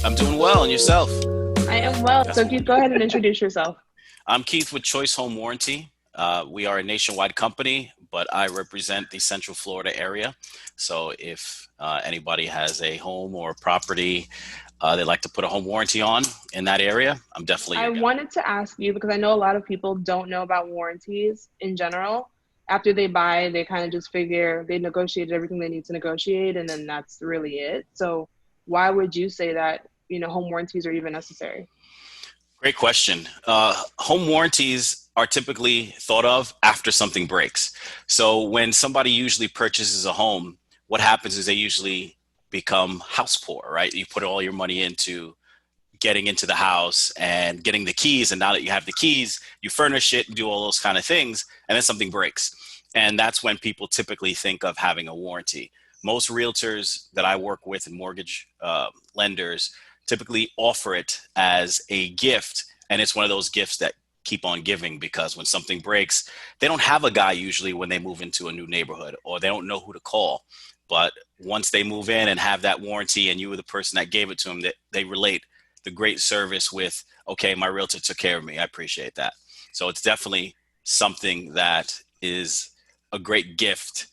I'm doing well, and yourself? I am well. That's So Keith, go ahead and introduce yourself. I'm Keith with Choice Home Warranty. We are a nationwide company, but I represent the Central Florida area. So if anybody has a home or property they'd like to put a home warranty on in that area, I'm definitely I your guy. wanted to ask you because I know a lot of people don't know about warranties in general. After they buy, they kind of just figure they negotiated everything they need to negotiate, and then that's really it. So why would you say that, home warranties are even necessary? Great question. Home warranties are typically thought of after something breaks. So when somebody usually purchases a home, what happens is they usually become house poor, right? You put all your money into getting into the house and getting the keys. And now that you have the keys, you furnish it and do all those kind of things. And then something breaks. And that's when people typically think of having a warranty. Most realtors that I work with and mortgage lenders typically offer it as a gift. And it's one of those gifts that keep on giving, because when something breaks, they don't have a guy usually when they move into a new neighborhood, or they don't know who to call. But once they move in and have that warranty and you were the person that gave it to them, that they relate the great service with, okay, my realtor took care of me. I appreciate that. So it's definitely something that is a great gift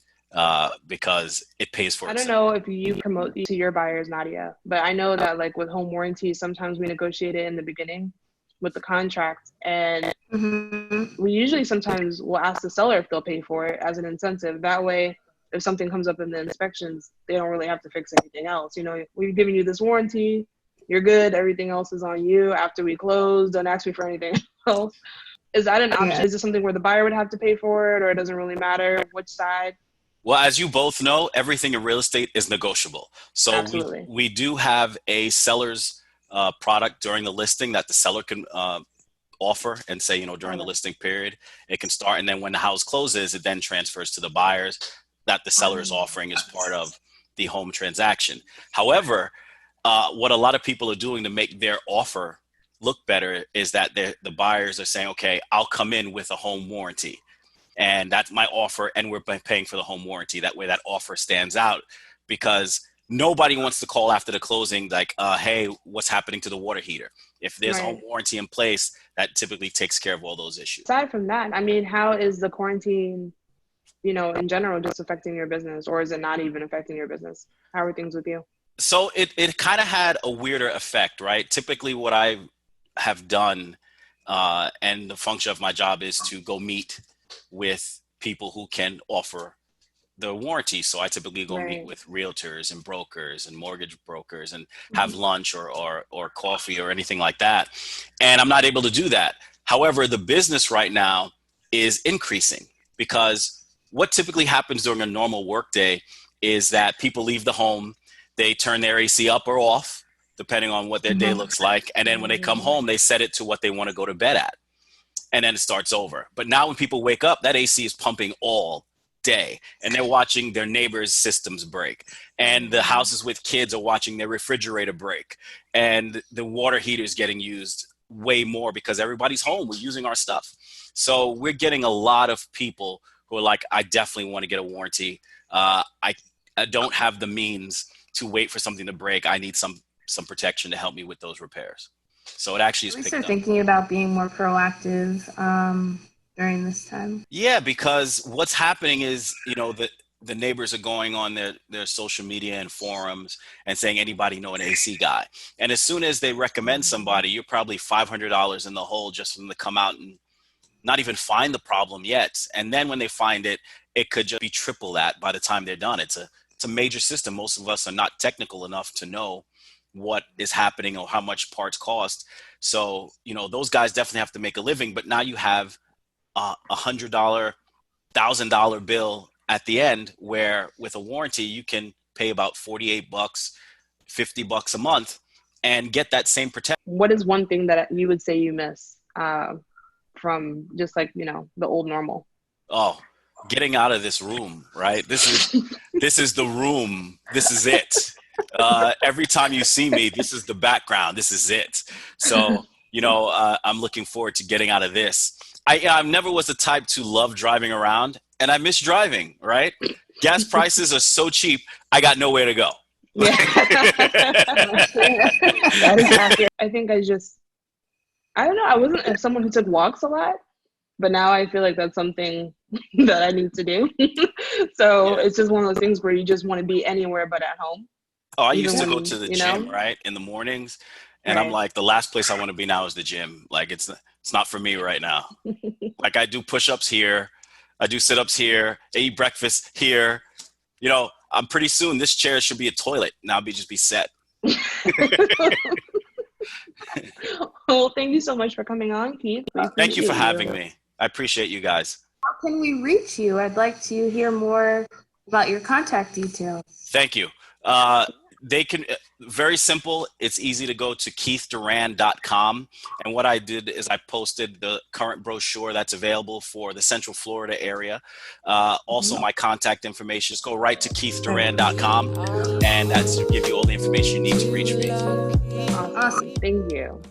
because it pays for I don't itself. know if you promote these to your buyers, Nadia, but I know that like with home warranties, sometimes we negotiate it in the beginning with the contract, and Mhm. we usually sometimes will ask the seller if they'll pay for it as an incentive. That way, if something comes up in the inspections, they don't really have to fix anything else. We've given you this warranty, you're good, everything else is on you. After we close, don't ask me for anything else. Is that an option? Yeah. Is it something where the buyer would have to pay for it, or it doesn't really matter which side? Well, as you both know, everything in real estate is negotiable. So we Absolutely. we do have a seller's product during the listing that the seller can offer and say, during the Okay. listing period, it can start. And then when the house closes, it then transfers to the buyers that the seller is Um, offering as part of the home transaction. However, what a lot of people are doing to make their offer look better is that the buyers are saying, okay, I'll come in with a home warranty. And that's my offer, and we're paying for the home warranty. That way that offer stands out, because nobody wants to call after the closing like, hey, what's happening to the water heater? If there's a home right. warranty in place, that typically takes care of all those issues. Aside from that, I mean, how is the quarantine, in general, just affecting your business, or is it not even affecting your business? How are things with you? So it kind of had a weirder effect, right? Typically what I have done, and the function of my job is to go meet with people who can offer the warranty. So I typically go meet Right. with realtors and brokers and mortgage brokers and have Mhm. lunch or coffee or anything like that. And I'm not able to do that. However, the business right now is increasing, because what typically happens during a normal workday is that people leave the home, they turn their AC up or off, depending on what their day Mhm. looks like. And then when they come Mhm. home, they set it to what they want to go to bed at, and then it starts over. But now when people wake up, that AC is pumping all day, and they're watching their neighbors' systems break. And the Mhm. houses with kids are watching their refrigerator break. And the water heater is getting used way more because everybody's home. We're using our stuff. So we're getting a lot of people who are like, I definitely want to get a warranty. I don't have the means to wait for something to break. I need some protection to help me with those repairs. So it actually At has least they're picked up. thinking about being more proactive during this time. Yeah, because what's happening is, the neighbors are going on their social media and forums and saying, anybody know an AC guy? And as soon as they recommend Mhm. somebody, you're probably $500 in the hole just for them to come out and not even find the problem yet. And then when they find it, it could just be triple that by the time they're done. It's a major system. Most of us are not technical enough to know what is happening or how much parts cost. So, those guys definitely have to make a living. But now you have $100, $1,000 bill at the end, where with a warranty you can pay about 48 bucks, 50 bucks a month, and get that same protection. What is one thing that you would say you miss from just like, the old normal? Oh, getting out of this room, right? This is the room. This is it. Every time you see me, this is the background. This is it. So, I'm looking forward to getting out of this. I never was the type to love driving around, and I miss driving, right? Gas prices are so cheap, I got nowhere to go. Yeah. That is accurate. I think I don't know. I wasn't someone who took walks a lot, but now I feel like that's something that I need to do. So Yeah. it's just one of those things where you just want to be anywhere but at home. Oh, I used Even to go when, to the you gym, know, right, in the mornings, and I'm right. like, the last place I want to be now is the gym. Like, it's not for me right now. Like, I do push-ups here, I do sit-ups here, I eat breakfast here. You know, I'm pretty soon this chair should be a toilet, and I'll just be set. Well, thank you so much for coming on, Keith. We Thank you for appreciate having you. me. I appreciate you guys. How can we reach you? I'd like to hear more about your contact details. Thank you. They can, very simple. It's easy to go to keithdurand.com. And what I did is I posted the current brochure that's available for the Central Florida area. Also, my contact information. Just go right to keithdurand.com, and that's to give you all the information you need to reach me. Awesome. Thank you.